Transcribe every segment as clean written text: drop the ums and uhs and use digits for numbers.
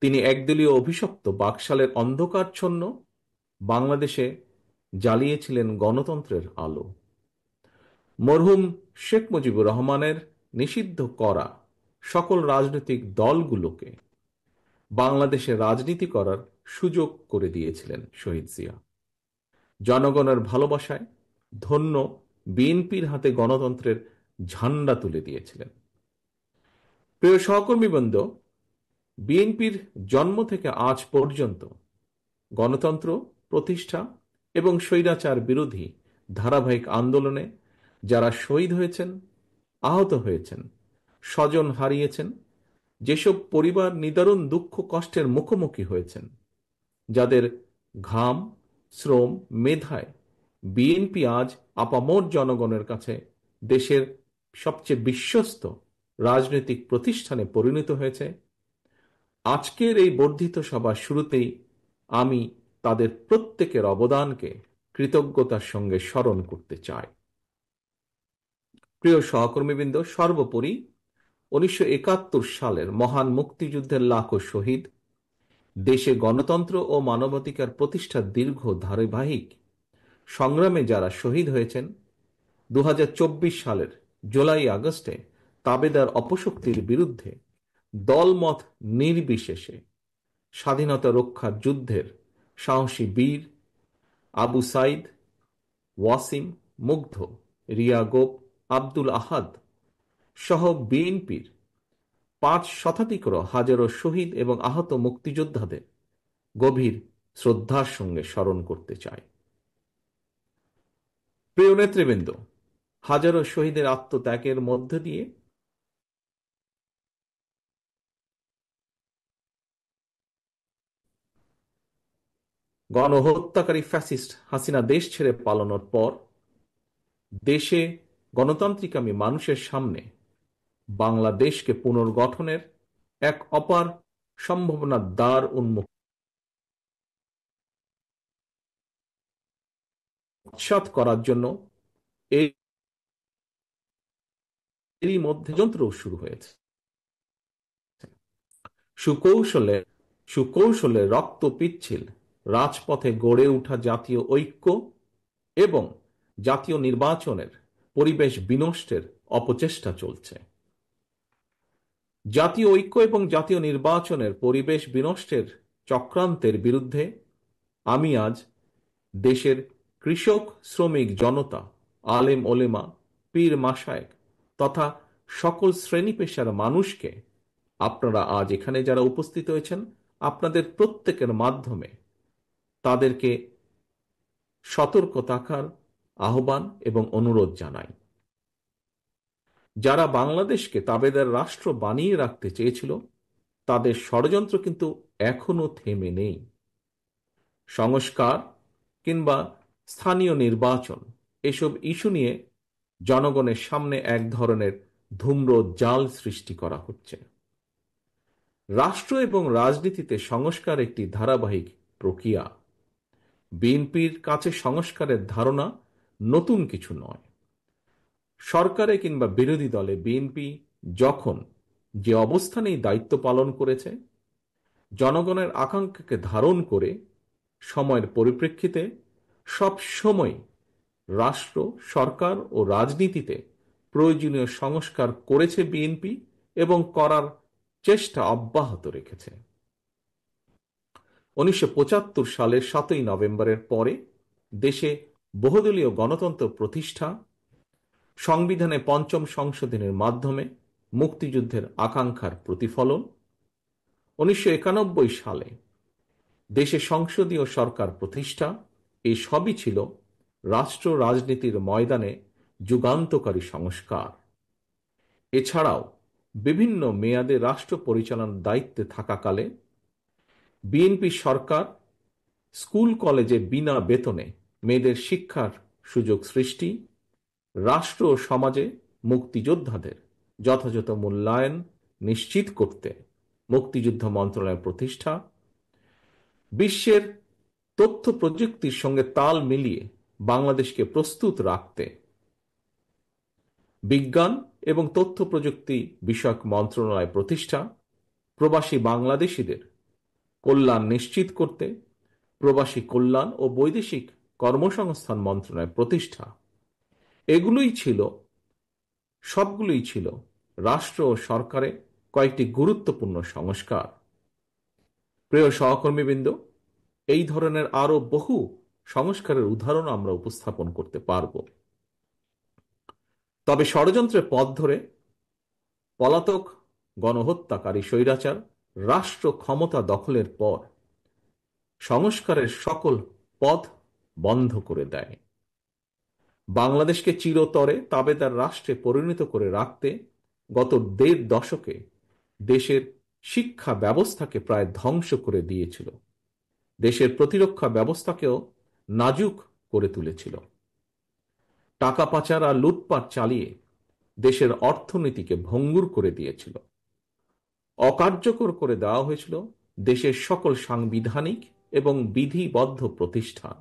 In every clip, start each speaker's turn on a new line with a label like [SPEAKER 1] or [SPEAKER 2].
[SPEAKER 1] তিনি একদলীয় অভিশপ্ত বাকশালের অন্ধকারচ্ছন্ন বাংলাদেশে জ্বালিয়েছিলেন গণতন্ত্রের আলো। মরহুম শেখ মুজিবুর রহমানের নিষিদ্ধ করা সকল রাজনৈতিক দলগুলোকে বাংলাদেশে রাজনীতি করার সুযোগ করে দিয়েছিলেন শহীদ জিয়া। জনগণের ভালোবাসায় ধন্য বিএনপির হাতে গণতন্ত্রের ঝান্ডা তুলে দিয়েছিলেন। প্রিয় সহকর্মীবৃন্দ, বিএনপির জন্ম থেকে আজ পর্যন্ত গণতন্ত্র প্রতিষ্ঠা এবং স্বৈরাচার বিরোধী ধারাবাহিক আন্দোলনে যারা শহীদ হয়েছেন, আহত হয়েছেন, স্বজন হারিয়েছেন, যেসব পরিবার নিদারুণ দুঃখ কষ্টের মুখোমুখি হয়েছেন, যাদের ঘাম, শ্রম, মেধায় বিএনপি আজ আপামর জনগণের কাছে দেশের সবচেয়ে বিশ্বস্ত রাজনৈতিক প্রতিষ্ঠানে পরিণত হয়েছে, আজকের এই বর্ধিত সভার শুরুতেই আমি তাদের প্রত্যেকের অবদানকে কৃতজ্ঞতার সঙ্গে স্মরণ করতে চাই। প্রিয় সহকর্মীবৃন্দ, সর্বোপরি 1971 সালের মহান মুক্তিযুদ্ধের লাখো শহীদ, দেশে গণতন্ত্র ও মানবাধিকার প্রতিষ্ঠার দীর্ঘ ধারাবাহিক সংগ্রামে যারা শহীদ হয়েছেন, 2024 সালের জুলাই আগস্টে তাবেদার অপশক্তির বিরুদ্ধে দলমত নির্বিশেষে স্বাধীনতা রক্ষার যুদ্ধের সাহসী বীর আবু সাইদ, ওয়াসিম, মুগ্ধ, রিয়া গোপ, আব্দুল আহাদ সহ বিএনপির 5 শতাধিকরও হাজারো শহীদ এবং আহত মুক্তিযোদ্ধাদের গভীর শ্রদ্ধার সঙ্গে স্মরণ করতে চাই। প্রিয় নেতৃবৃন্দ, হাজারো শহীদের আত্মত্যাগের মধ্য দিয়ে গণহত্যাকারী ফ্যাসিস্ট হাসিনা দেশ ছেড়ে পালানোর পর দেশে গণতান্ত্রিকামী মানুষের সামনে বাংলাদেশকে পুনর্গঠনের এক অপার সম্ভাবনার দ্বার উৎখাত করার জন্য এরই মধ্যে যন্ত্র শুরু হয়েছে। সুকৌশলে সুকৌশলে রক্ত পিচ্ছিল রাজপথে গড়ে ওঠা জাতীয় ঐক্য এবং জাতীয় নির্বাচনের পরিবেশ বিনষ্টের অপচেষ্টা চলছে। জাতীয় ঐক্য এবং জাতীয় নির্বাচনের পরিবেশ বিনষ্টের চক্রান্তের বিরুদ্ধে আমি আজ দেশের কৃষক, শ্রমিক জনতা, আলেম ওলেমা, পীর মাশায়েখ তথা সকল শ্রেণী পেশার মানুষকে, আপনারা আজ এখানে যারা উপস্থিত হয়েছেন, আপনাদের প্রত্যেকের মাধ্যমে তাদেরকে সতর্ক থাকার আহ্বান এবং অনুরোধ জানাই। যারা বাংলাদেশকে তাবেদার রাষ্ট্র বানিয়ে রাখতে চেয়েছিল, তাদের ষড়যন্ত্র কিন্তু এখনো থেমে নেই। সংস্কার কিংবা স্থানীয় নির্বাচন এসব ইস্যু নিয়ে জনগণের সামনে এক ধরনের ধূম্র জাল সৃষ্টি করা হচ্ছে। রাষ্ট্র এবং রাজনীতিতে সংস্কার একটি ধারাবাহিক প্রক্রিয়া। বিএনপির কাছে সংস্কারের ধারণা নতুন কিছু নয়। সরকারে কিংবা বিরোধী দলে বিএনপি যখন যে অবস্থানেই দায়িত্ব পালন করেছে, জনগণের আকাঙ্ক্ষাকে ধারণ করে সময়ের পরিপ্রেক্ষিতে সব সময় রাষ্ট্র, সরকার ও রাজনীতিতে প্রয়োজনীয় সংস্কার করেছে বিএনপি এবং করার চেষ্টা অব্যাহত রেখেছে। 1975 সালের 7ই নভেম্বরের পরে দেশে বহুদলীয় গণতন্ত্র প্রতিষ্ঠা, সংবিধানে পঞ্চম সংশোধনের মাধ্যমে মুক্তিযুদ্ধের আকাঙ্ক্ষার প্রতিফলন, 1991 সালে দেশে সংসদীয় সরকার প্রতিষ্ঠা, এই সবই ছিল রাষ্ট্র রাজনীতির ময়দানে যুগান্তকারী সংস্কার। এছাড়াও বিভিন্ন মেয়াদে রাষ্ট্র পরিচালনার দায়িত্বে থাকাকালে বিএনপি সরকার স্কুল কলেজে বিনা বেতনে মেয়েদের শিক্ষার সুযোগ সৃষ্টি, রাষ্ট্র ও সমাজে মুক্তিযোদ্ধাদের যথাযথ মূল্যায়ন নিশ্চিত করতে মুক্তিযুদ্ধ মন্ত্রণালয় প্রতিষ্ঠা, বিশ্বের তথ্য প্রযুক্তির সঙ্গে তাল মিলিয়ে বাংলাদেশকে প্রস্তুত রাখতে বিজ্ঞান এবং তথ্য প্রযুক্তি বিষয়ক মন্ত্রণালয় প্রতিষ্ঠা, প্রবাসী বাংলাদেশিদের কল্যাণ নিশ্চিত করতে প্রবাসী কল্যাণ ও বৈদেশিক কর্মসংস্থান মন্ত্রণালয় প্রতিষ্ঠা, সবগুলোই ছিল রাষ্ট্র ও সরকারে কয়েকটি গুরুত্বপূর্ণ সংস্কার। প্রিয় সহকর্মীবৃন্দ, এই ধরনের আরো বহু সংস্কারের উদাহরণ আমরা উপস্থাপন করতে পারব। তবে ষড়যন্ত্রের পথ ধরে পলাতক গণহত্যাকারী স্বৈরাচার রাষ্ট্র ক্ষমতা দখলের পর সংস্কারের সকল পথ বন্ধ করে দেয়। বাংলাদেশকে চিরতরে তাবেদার রাষ্ট্রে পরিণত করে রাখতে গত ১.৫ দশকে দেশের শিক্ষা ব্যবস্থাকে প্রায় ধ্বংস করে দিয়েছিল, দেশের প্রতিরক্ষা ব্যবস্থাকেও নাজুক করে তুলেছিল। টাকা পাচার আর লুটপাট চালিয়ে দেশের অর্থনীতিকে ভঙ্গুর করে দিয়েছিল। অকার্যকর করে দেওয়া হয়েছিল দেশের সকল সাংবিধানিক এবং বিধিবদ্ধ প্রতিষ্ঠান।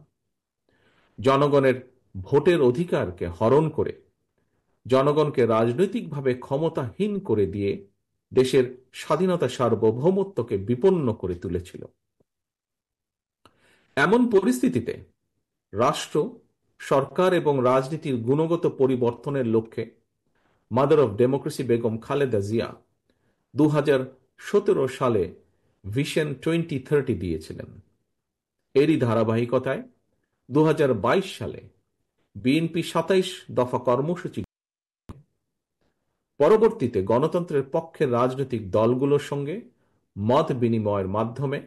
[SPEAKER 1] জনগণের ভোটের অধিকারকে হরণ করে জনগণকে রাজনৈতিকভাবে ক্ষমতাহীন করে দিয়ে দেশের স্বাধীনতা সার্বভৌমত্বকে বিপন্ন করে তুলেছিল। এমন পরিস্থিতিতে রাষ্ট্র, সরকার এবং রাজনীতির গুণগত পরিবর্তনের লক্ষ্যে mother of democracy Begum Khaleda Zia ২০১৭ সালে ভিশন 2030 দিয়েছিলেন। এরই ধারাবাহিকতায় ২০২২ সালে বিএনপি ২৭ দফা কর্মসূচি, পরবর্তীতে গণতন্ত্রের পক্ষের রাজনৈতিক দলগুলোর সঙ্গে মত বিনিময়ের মাধ্যমে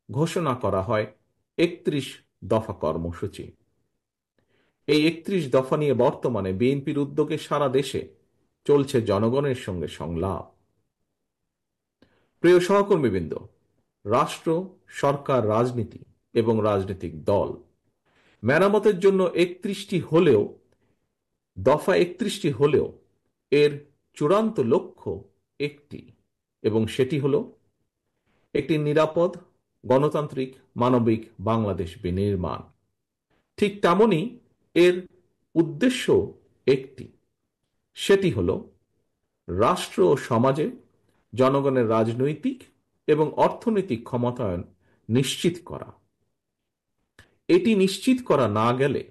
[SPEAKER 1] ঘোষণা করা হয় ৩১ দফা কর্মসূচি। এই ৩১ দফা নিয়ে বর্তমানে বিএনপির উদ্যোগে সারা দেশে চলছে জনগণের সঙ্গে সংলাপ। প্রিয় সহকর্মীবৃন্দ, রাষ্ট্র, সরকার, রাজনীতি এবং রাজনৈতিক দল মেরামতের জন্য দফা ৩১টি হলেও এর চূড়ান্ত লক্ষ্য একটি, এবং সেটি হল একটি নিরাপদ, গণতান্ত্রিক, মানবিক বাংলাদেশ বিনির্মাণ। ঠিক তেমনি এর উদ্দেশ্য একটি, সেটি হল রাষ্ট্র ও সমাজে জনগণের রাজনৈতিক এবং অর্থনৈতিক ক্ষমতায়ন নিশ্চিত করা। এটি নিশ্চিত করা না গেলে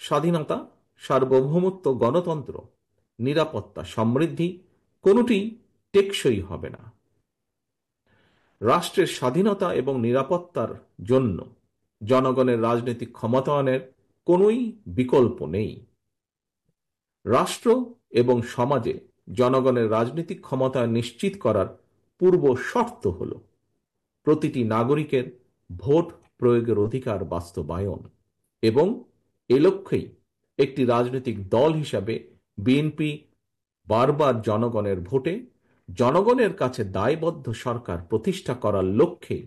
[SPEAKER 1] স্বাধীনতা, সার্বভৌমত্ব, গণতন্ত্র, নিরাপত্তা, সমৃদ্ধি কোনোটি টেকসই হবে না। রাষ্ট্রের স্বাধীনতা এবং নিরাপত্তার জন্য জনগণের রাজনৈতিক ক্ষমতায়নের কোনোই বিকল্প নেই। রাষ্ট্র এবং সমাজে জনগণের রাজনৈতিক ক্ষমতায়ন নিশ্চিত করার পূর্ব শর্ত হল প্রতিটি নাগরিকের ভোট প্রয়োগের অধিকার বাস্তবায়ন, এবং এ লক্ষ্যেই একটি রাজনৈতিক দল হিসাবে বিএনপি বারবার জনগণের ভোটে জনগণের কাছে দায়বদ্ধ সরকার প্রতিষ্ঠা করার লক্ষ্যে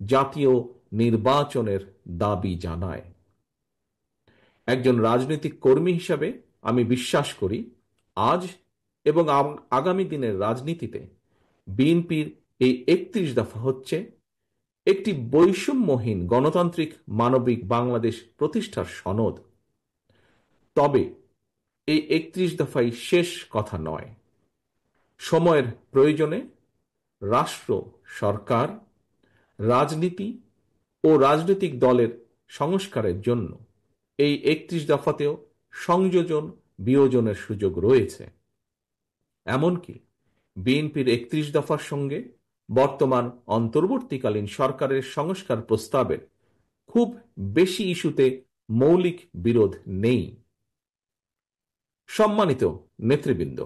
[SPEAKER 1] জাতীয় নির্বাচনের দাবি জানায়। একজন রাজনৈতিক কর্মী হিসাবে আমি বিশ্বাস করি, আজ এবং আগামী দিনের রাজনীতিতে বিএনপির এই ৩১ দফা হচ্ছে একটি বৈষম্যহীন গণতান্ত্রিক মানবিক বাংলাদেশ প্রতিষ্ঠার সনদ। তবে এই ৩১ দফাই শেষ কথা নয়। সময়ের প্রয়োজনে রাষ্ট্র, সরকার, রাজনীতি ও রাজনৈতিক দলের সংস্কারের জন্য এই ৩১ দফাতেও সংযোজন বিয়োজনের সুযোগ রয়েছে। এমনকি বিএনপির ৩১ দফার সঙ্গে বর্তমান অন্তর্বর্তীকালীন সরকারের সংস্কার প্রস্তাবের খুব বেশি ইস্যুতে মৌলিক বিরোধ নেই। সম্মানিত নেতৃবৃন্দ,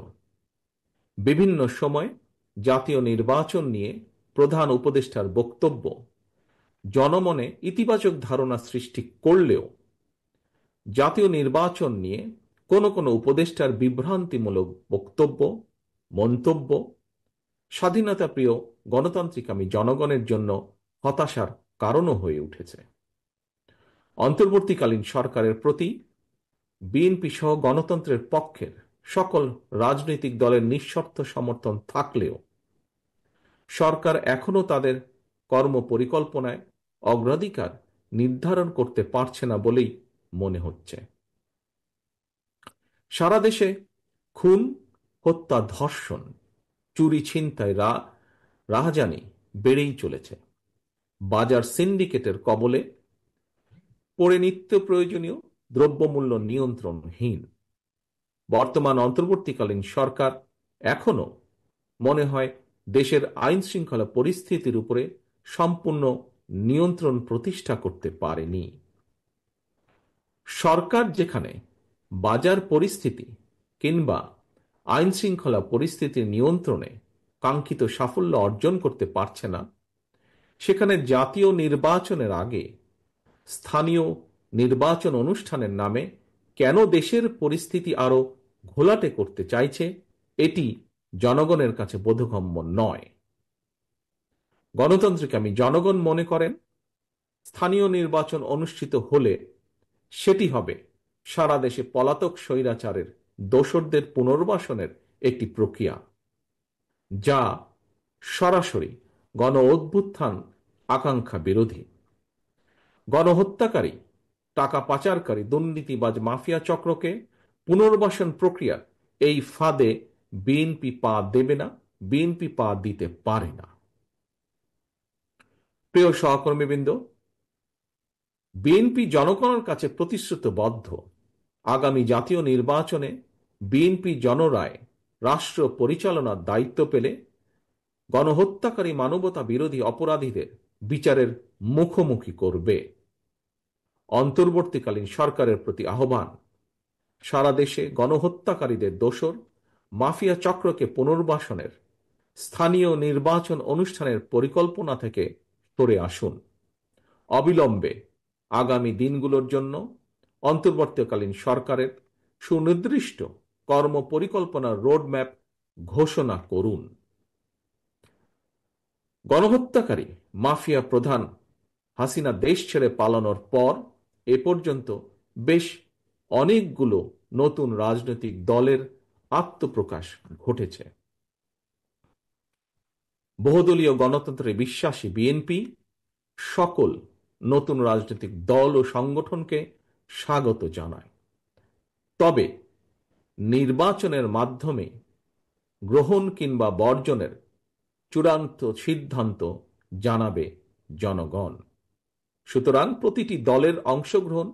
[SPEAKER 1] বিভিন্ন সময় জাতীয় নির্বাচন নিয়ে প্রধান উপদেষ্টার বক্তব্য জনমনে ইতিবাচক ধারণা সৃষ্টি করলেও জাতীয় নির্বাচন নিয়ে কোনো কোনো উপদেষ্টার বিভ্রান্তিমূলক বক্তব্য, মন্তব্য স্বাধীনতাপ্রিয় গণতান্ত্রিকামী জনগণের জন্য হতাশার কারণও হয়ে উঠেছে। অন্তর্বর্তীকালীন সরকারের প্রতি বিএনপি সহ গণতন্ত্রের পক্ষের সকল রাজনৈতিক দলের নিঃশর্ত সমর্থন থাকলেও সরকার এখনো তাদের কর্মপরিকল্পনায় অগ্রাধিকার নির্ধারণ করতে পারছে না বলেই মনে হচ্ছে। সারা দেশে খুন, হত্যা, ধর্ষণ, চুরি, ছিনতাই, রাহাজানি বেড়েই চলেছে। বাজার সিন্ডিকেটের কবলে পড়ে নিত্য প্রয়োজনীয় দ্রব্যমূল্য নিয়ন্ত্রণহীন। বর্তমান অন্তর্বর্তীকালীন সরকার এখনো মনে হয় দেশের আইন শৃঙ্খলা পরিস্থিতির উপরে সম্পূর্ণ নিয়ন্ত্রণ প্রতিষ্ঠা করতে পারেনি। সরকার যেখানে বাজার পরিস্থিতি কিংবা আইন শৃঙ্খলা পরিস্থিতির নিয়ন্ত্রণে কাঙ্ক্ষিত সাফল্য অর্জন করতে পারছে না, সেখানে জাতীয় নির্বাচনের আগে স্থানীয় নির্বাচন অনুষ্ঠানের নামে কেন দেশের পরিস্থিতি আরো ঘোলাটে করতে চাইছে, এটি জনগণের কাছে বোধগম্য নয়। গণতন্ত্রকে আমি জনগণ মনে করেন স্থানীয় নির্বাচন অনুষ্ঠিত হলে সেটি হবে সারা দেশে পলাতক স্বৈরাচারের দোসরদের পুনর্বাসনের একটি প্রক্রিয়া, যা সরাসরি গণ অভ্যুত্থান আকাঙ্ক্ষা বিরোধী। গণহত্যাকারী, টাকা পাচারকারী, দুর্নীতিবাজ মাফিয়া চক্রকে পুনর্বাসন প্রক্রিয়া এই ফাঁদে বিএনপি পা দেবে না, বিএনপি পা দিতে পারে না। প্রিয় সহকর্মীবৃন্দ, বিএনপি জনগণের কাছে প্রতিশ্রুতিবদ্ধ আগামী জাতীয় নির্বাচনে বিএনপি জনরায় রাষ্ট্র পরিচালনার দায়িত্ব পেলে গণহত্যাকারী মানবতা বিরোধী অপরাধীদের বিচারের মুখোমুখি করবে। অন্তর্বর্তীকালীন সরকারের প্রতি আহ্বান, সারা দেশে গণহত্যাকারীদের দোসর মাফিয়া চক্রকে পুনর্বাসনের স্থানীয় নির্বাচন অনুষ্ঠানের পরিকল্পনা থেকে সরে আসুন। অবিলম্বে আগামী দিনগুলোর জন্য অন্তর্বর্তীকালীন সরকারের সুনির্দিষ্ট কর্মপরিকল্পনার রোডম্যাপ ঘোষণা করুন। গণহত্যাকারী মাফিয়া প্রধান হাসিনা দেশ ছেড়ে পালানোর পর এ পর্যন্ত বেশ অনেকগুলো নতুন রাজনৈতিক দলের আত্মপ্রকাশ ঘটেছে। বহুদলীয় গণতন্ত্রে বিশ্বাসী বিএনপি সকল নতুন রাজনৈতিক দল ও সংগঠনকে স্বাগত জানায়। তবে নির্বাচনের মাধ্যমে গ্রহণ কিংবা বর্জনের চূড়ান্ত সিদ্ধান্ত জানাবে জনগণ। সুতরাং প্রতিটি দলের অংশগ্রহণ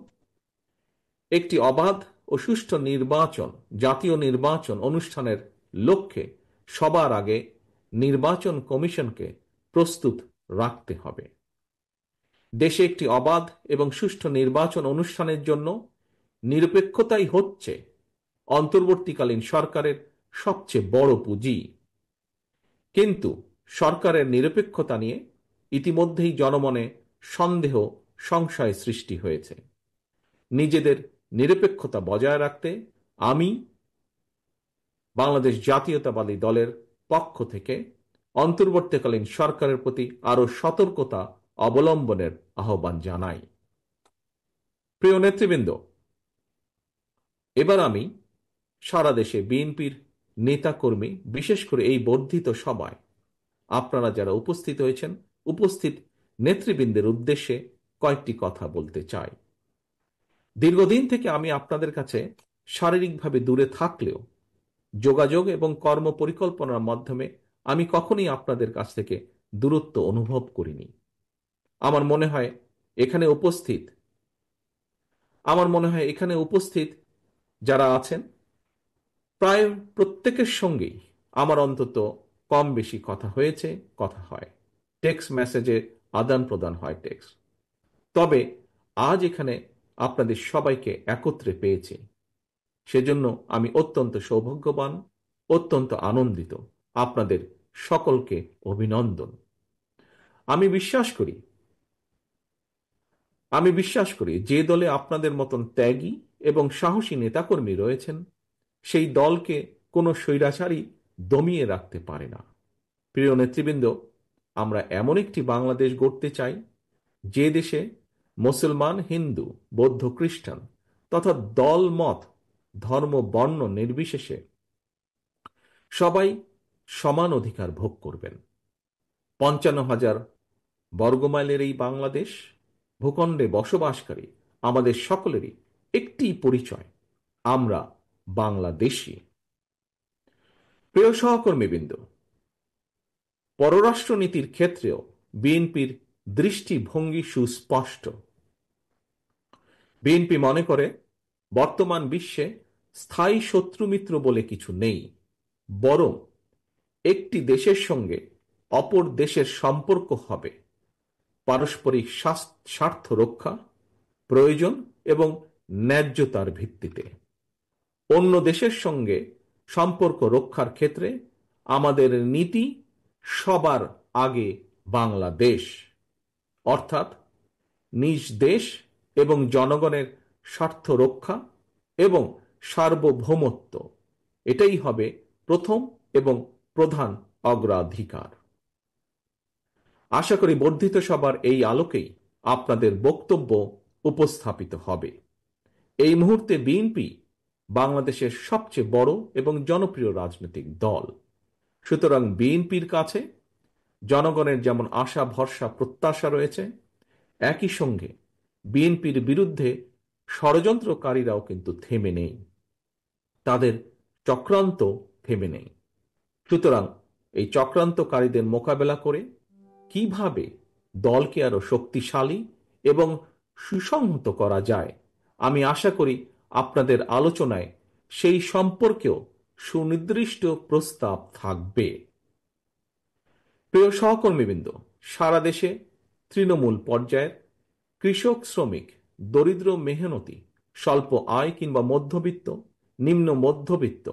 [SPEAKER 1] একটি অবাধ ও সুষ্ঠু নির্বাচন, জাতীয় নির্বাচন অনুষ্ঠানের লক্ষ্যে সবার আগে নির্বাচন কমিশনকে প্রস্তুত রাখতে হবে। দেশে একটি অবাধ এবং সুষ্ঠু নির্বাচন অনুষ্ঠানের জন্য নিরপেক্ষতাই হচ্ছে অন্তর্বর্তীকালীন সরকারের সবচেয়ে বড় পুঁজি। কিন্তু সরকারের নিরপেক্ষতা নিয়ে ইতিমধ্যেই জনমনে সন্দেহ, সংশয় সৃষ্টি হয়েছে। নিজেদের নিরপেক্ষতা বজায় রাখতে আমি বাংলাদেশ জাতীয়তাবাদী দলের পক্ষ থেকে অন্তর্বর্তীকালীন সরকারের প্রতি আরো সতর্কতা অবলম্বনের আহ্বান জানাই। প্রিয় নেতৃবৃন্দ, এবার আমি সারা দেশে বিএনপির নেতাকর্মী, বিশেষ করে এই বর্ধিত সভায় আপনারা যারা উপস্থিত হয়েছেন, উপস্থিত নেতৃবৃন্দের উদ্দেশ্যে কয়েকটি কথা বলতে চাই। দীর্ঘদিন থেকে আমি আপনাদের কাছে শারীরিকভাবে দূরে থাকলেও যোগাযোগ এবং কর্ম পরিকল্পনার মাধ্যমে আমি কখনই আপনাদের কাছ থেকে দূরত্ব অনুভব করিনি। আমার মনে হয় এখানে উপস্থিত যারা আছেন প্রায় প্রত্যেকের সঙ্গেই আমার অন্তত কম বেশি কথা হয়েছে, কথা হয়, টেক্সট মেসেজে আদান প্রদান হয় টেক্সট। তবে আজ এখানে আপনাদের সবাইকে একত্রে পেয়েছি, সেজন্য আমি অত্যন্ত সৌভাগ্যবান, অত্যন্ত আনন্দিত। আপনাদের সকলকে অভিনন্দন। আমি বিশ্বাস করি যে দলে আপনাদের মতন ত্যাগী এবং সাহসী নেতাকর্মী রয়েছেন, সেই দলকে কোনো স্বৈরাচারী দমিয়ে রাখতে পারে না। প্রিয় নেতৃবৃন্দ, আমরা এমন একটি বাংলাদেশ গড়তে চাই যে দেশে মুসলমান, হিন্দু, বৌদ্ধ, খ্রিস্টান তথা দল, মত, ধর্ম, বর্ণ নির্বিশেষে সবাই সমান অধিকার ভোগ করবেন। ৫৫,০০০ বর্গমাইলের এই বাংলাদেশ ভূখণ্ডে বসবাসকারী আমাদের সকলেরই একটি পরিচয়, আমরা বাংলাদেশী। প্রিয় সহকর্মীবৃন্দ, পররাষ্ট্রনীতির ক্ষেত্রেও বিএনপির দৃষ্টিভঙ্গি সুস্পষ্ট। বিএনপি মনে করে বর্তমান বিশ্বে স্থায়ী শত্রুমিত্র বলে কিছু নেই, বরং একটি দেশের সঙ্গে অপর দেশের সম্পর্ক হবে পারস্পরিক স্বার্থ রক্ষা, প্রয়োজন এবং ন্যায্যতার ভিত্তিতে। অন্য দেশের সঙ্গে সম্পর্ক রক্ষার ক্ষেত্রে আমাদের নীতি সবার আগে বাংলাদেশ, অর্থাৎ নিজ দেশ এবং জনগণের স্বার্থ রক্ষা এবং সার্বভৌমত্ব, এটাই হবে প্রথম এবং প্রধান অগ্রাধিকার। আশা করি বর্ধিত সভার এই আলোকেই আপনাদের বক্তব্য উপস্থাপিত হবে। এই মুহূর্তে বিএনপি বাংলাদেশের সবচেয়ে বড় এবং জনপ্রিয় রাজনৈতিক দল। সুতরাং বিএনপির কাছে জনগণের যেমন আশা ভরসা প্রত্যাশা রয়েছে, একই সঙ্গে বিএনপির বিরুদ্ধে ষড়যন্ত্রকারীরাও কিন্তু থেমে নেই, তাদের চক্রান্ত থেমে নেই। সুতরাং এই চক্রান্তকারীদের মোকাবেলা করে কিভাবে দলকে আরো শক্তিশালী এবং সুসংহত করা যায়, আমি আশা করি আপনাদের আলোচনায় সেই সম্পর্কেও সুনির্দিষ্ট প্রস্তাব থাকবে। প্রিয় সহকর্মীবৃন্দ, সারা দেশে তৃণমূল পর্যায়ের কৃষক, শ্রমিক, দরিদ্র, মেহনতি, স্বল্প আয় কিংবা মধ্যবিত্ত, নিম্ন মধ্যবিত্ত,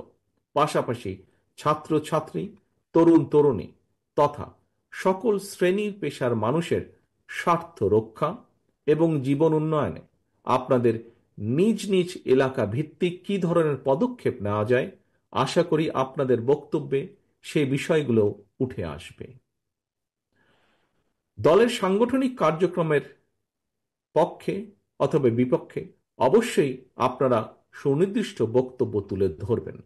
[SPEAKER 1] পাশাপাশি ছাত্রছাত্রী, তরুণ তরুণী তথা সকল শ্রেণীর পেশার মানুষের স্বার্থ রক্ষা এবং জীবন উন্নয়নে আপনাদের নিজ নিজ এলাকা ভিত্তিক কি ধরনের পদক্ষেপ নেওয়া যায়, আশা করি আপনাদের বক্তব্যে সেই বিষয়গুলো উঠে আসবে। দলের সাংগঠনিক কার্যক্রমের পক্ষে অথবা বিপক্ষে অবশ্যই আপনারা সুনির্দিষ্ট বক্তব্য তুলে ধরবেন।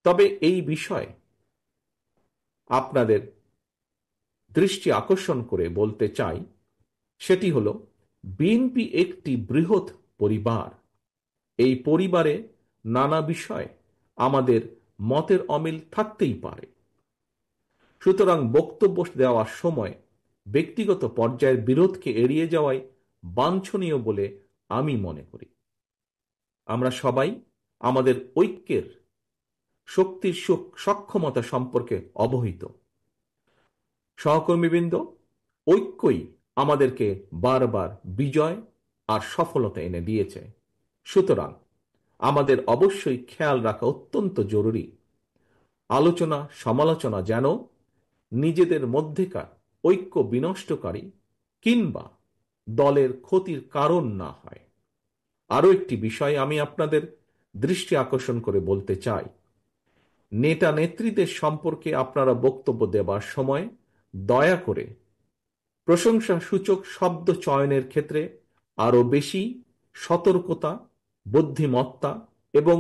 [SPEAKER 1] তবে এই বিষয়ে আপনাদের দৃষ্টি আকর্ষণ করে বলতে চাই, সেটি হলো বিএনপি একটি বৃহৎ পরিবার। এই পরিবারে নানা বিষয়ে আমাদের মতের অমিল থাকতেই পারে। সুতরাং বক্তব্য দেওয়ার সময় ব্যক্তিগত পর্যায়ের বিরোধকে এড়িয়ে যাওয়াই বাঞ্ছনীয় বলে আমি মনে করি। আমরা সবাই আমাদের ঐক্যের শক্তির সক্ষমতা সম্পর্কে অবহিত। সহকর্মীবৃন্দ, ঐক্যই আমাদেরকে বারবার বিজয় আর সফলতা এনে দিয়েছে। সুতরাং আমাদের অবশ্যই খেয়াল রাখা অত্যন্ত জরুরি, আলোচনা সমালোচনা যেন নিজেদের মধ্যেকার ঐক্য বিনষ্টকারী কিংবা দলের ক্ষতির কারণ না হয়। আরও একটি বিষয় আমি আপনাদের দৃষ্টি আকর্ষণ করে বলতে চাই, নেতা নেত্রীদের সম্পর্কে আপনারা বক্তব্য দেবার সময় দয়া করে প্রশংসাসূচক শব্দ চয়নের ক্ষেত্রে আরও বেশি সতর্কতা, বুদ্ধিমত্তা এবং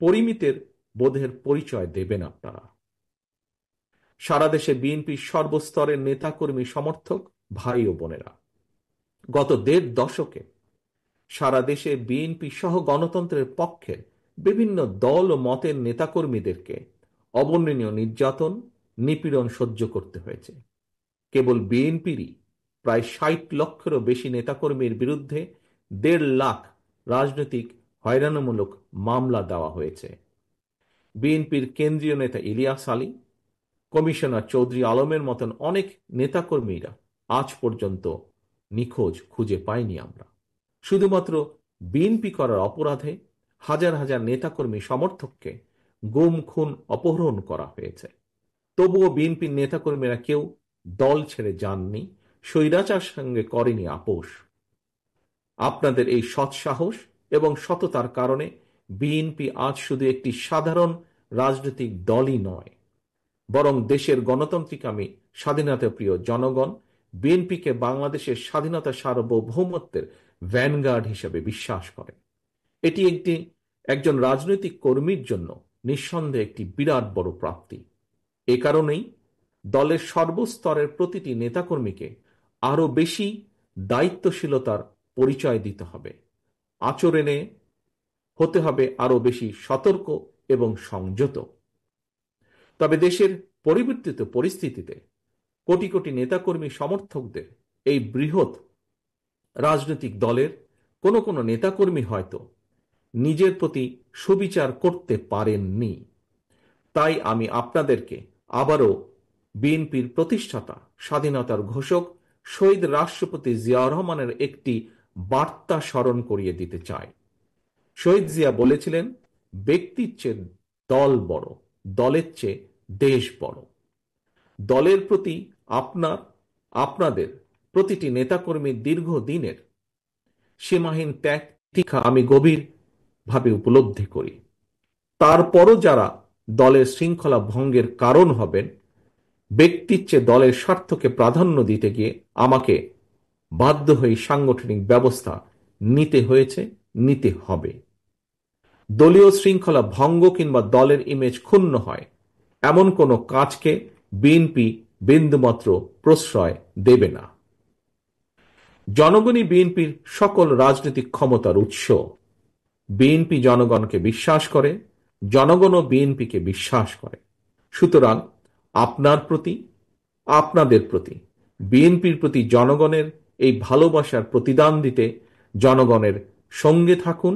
[SPEAKER 1] পরিমিতের বোধের পরিচয় দেবেন আপনারা। সারা দেশে বিএনপির সর্বস্তরের নেতাকর্মী, সমর্থক, ভাই ও বোনেরা, গত ১.৫ দশকে সারা দেশে বিএনপি সহ গণতন্ত্রের পক্ষের বিভিন্ন দল ও মতের নেতাকর্মীদেরকে অবর্ণনীয় নির্যাতন, নিপীড়ন সহ্য করতে হয়েছে। কেবল বিএনপিরই প্রায় ৬০ লক্ষেরও বেশি নেতাকর্মীর বিরুদ্ধে ১.৫ লাখ রাজনৈতিক হয়রানিমূলক মামলা দেওয়া হয়েছে। বিএনপির কেন্দ্রীয় নেতা ইলিয়াস আলী, কমিশনার চৌধুরী আলমের মতন অনেক নেতাকর্মীরা আজ পর্যন্ত নিখোঁজ, খুঁজে পাইনি আমরা। শুধুমাত্র বিএনপি করার অপরাধে হাজার হাজার নেতাকর্মী সমর্থককে গুম, খুন, অপহরণ করা হয়েছে। তবুও বিএনপির নেতাকর্মীরা কেউ দল ছেড়ে যাননি, স্বৈরাচার সঙ্গে করেনি আপোষ। আপনাদের এই সৎসাহস এবং সততার কারণে বিএনপি আজ শুধু একটি সাধারণ রাজনৈতিক দলই নয়, বরং দেশের গণতান্ত্রিকামী স্বাধীনতাপ্রিয় জনগণ বিএনপিকে বাংলাদেশের স্বাধীনতা সার্বভৌমত্বের ভ্যানগার্ড হিসেবে বিশ্বাস করে। এটি একজন রাজনৈতিক কর্মীর জন্য নিঃসন্দেহে একটি বিরাট বড় প্রাপ্তি। এ কারণেই দলের সর্বস্তরের প্রতিটি নেতাকর্মীকে আরো বেশি দায়িত্বশীলতার পরিচয় দিতে হবে, আচরণে হতে হবে আরো বেশি সতর্ক এবং সংযত। তবে দেশের পরিবর্তিত পরিস্থিতিতে কোটি কোটি নেতাকর্মী সমর্থকদের এই বৃহৎ রাজনৈতিক দলের কোনো কোনো নেতাকর্মী হয়তো নিজের প্রতি সুবিচার করতে পারেননি। তাই আমি আপনাদেরকে আবারও বিএনপির প্রতিষ্ঠাতা, স্বাধীনতার ঘোষক শহীদ রাষ্ট্রপতি জিয়াউর রহমানের একটি বার্তা স্মরণ করিয়ে দিতে চাই। শহীদ জিয়া বলেছিলেন, ব্যক্তির চেয়ে দল বড়, দলের চেয়ে দেশ বড়। দলের প্রতি আপনাদের প্রতিটি নেতাকর্মীর দীর্ঘদিনের সীমাহীন ত্যাগ তিতিক্ষা আমি গভীরভাবে উপলব্ধি করি। তারপরও যারা দলের শৃঙ্খলা ভঙ্গের কারণ হবেন, ব্যক্তির চেয়ে দলের স্বার্থকে প্রাধান্য দিতে গিয়ে আমাকে বাধ্য হয়ে সাংগঠনিক ব্যবস্থা নিতে হয়েছে, নিতে হবে। দলীয় শৃঙ্খলা ভঙ্গ কিংবা দলের ইমেজ ক্ষুণ্ণ হয় এমন কোনো কাজকে বিএনপি বিন্দুমাত্র প্রশ্রয় দেবে না। জনগণই বিএনপির সকল রাজনৈতিক ক্ষমতার উৎস। বিএনপি জনগণকে বিশ্বাস করে, জনগণও বিএনপিকে বিশ্বাস করে। সুতরাং আপনাদের প্রতি, বিএনপির প্রতি জনগণের এই ভালোবাসার প্রতিদান দিতে জনগণের সঙ্গে থাকুন,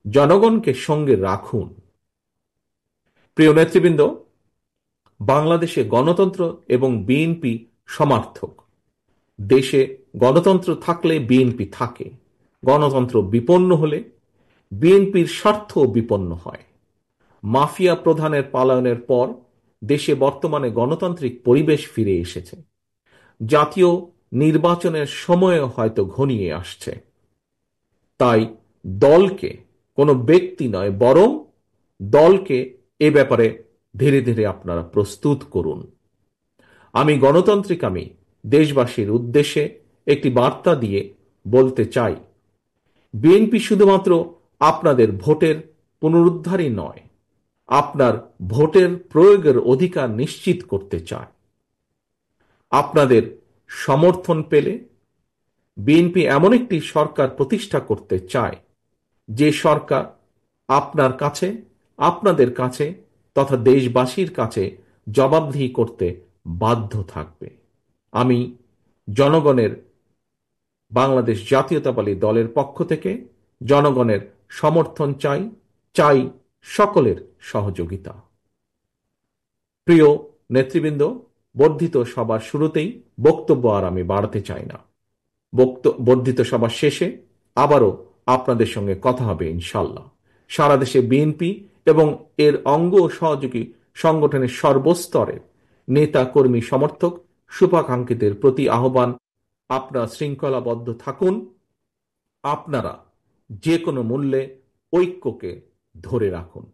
[SPEAKER 1] জনগণকে সঙ্গে রাখুন। প্রিয় নেতৃবৃন্দ, বাংলাদেশে গণতন্ত্র এবং বিএনপি সমার্থক। দেশে গণতন্ত্র থাকলে বিএনপি থাকে, গণতন্ত্র বিপন্ন হলে বিএনপির স্বার্থ বিপন্ন হয়। মাফিয়া প্রধানের পলায়নের পর দেশে বর্তমানে গণতান্ত্রিক পরিবেশ ফিরে এসেছে। জাতীয় নির্বাচনের সময়ও হয়তো ঘনিয়ে আসছে। তাই দলকে, কোনো ব্যক্তি নয় বরং দলকে এ ব্যাপারে ধীরে ধীরে আপনারা প্রস্তুত করুন। আমি দেশবাসীর উদ্দেশ্যে একটি বার্তা দিয়ে বলতে চাই, বিএনপি শুধুমাত্র আপনাদের ভোটের পুনরুদ্ধারই নয়, আপনার ভোটের প্রয়োগের অধিকার নিশ্চিত করতে চায়। আপনাদের সমর্থন পেলে বিএনপি এমন একটি সরকার প্রতিষ্ঠা করতে চায় যে সরকার আপনার কাছে, আপনাদের কাছে তথা দেশবাসীর কাছে জবাবদিহি করতে বাধ্য থাকবে। আমি জনগণের বাংলাদেশ জাতীয়তাবাদী দলের পক্ষ থেকে জনগণের সমর্থন চাই সকলের সহযোগিতা। প্রিয় নেতৃবৃন্দ, বর্ধিত সবার শুরুতেই বক্তব্য আর আমি বাড়াতে চাই না। বর্ধিত সবার শেষে আবারও আপনাদের সঙ্গে কথা হবে ইনশাল্লাহ। সারা দেশে বিএনপি এবং এর অঙ্গ ও সহযোগী সংগঠনের সর্বস্তরে নেতা কর্মী সমর্থক শুভাকাঙ্ক্ষীদের প্রতি আহ্বান, আপনারা শৃঙ্খলাবদ্ধ থাকুন। আপনারা যে কোনো মূল্যে ঐক্যকে ধরে রাখুন।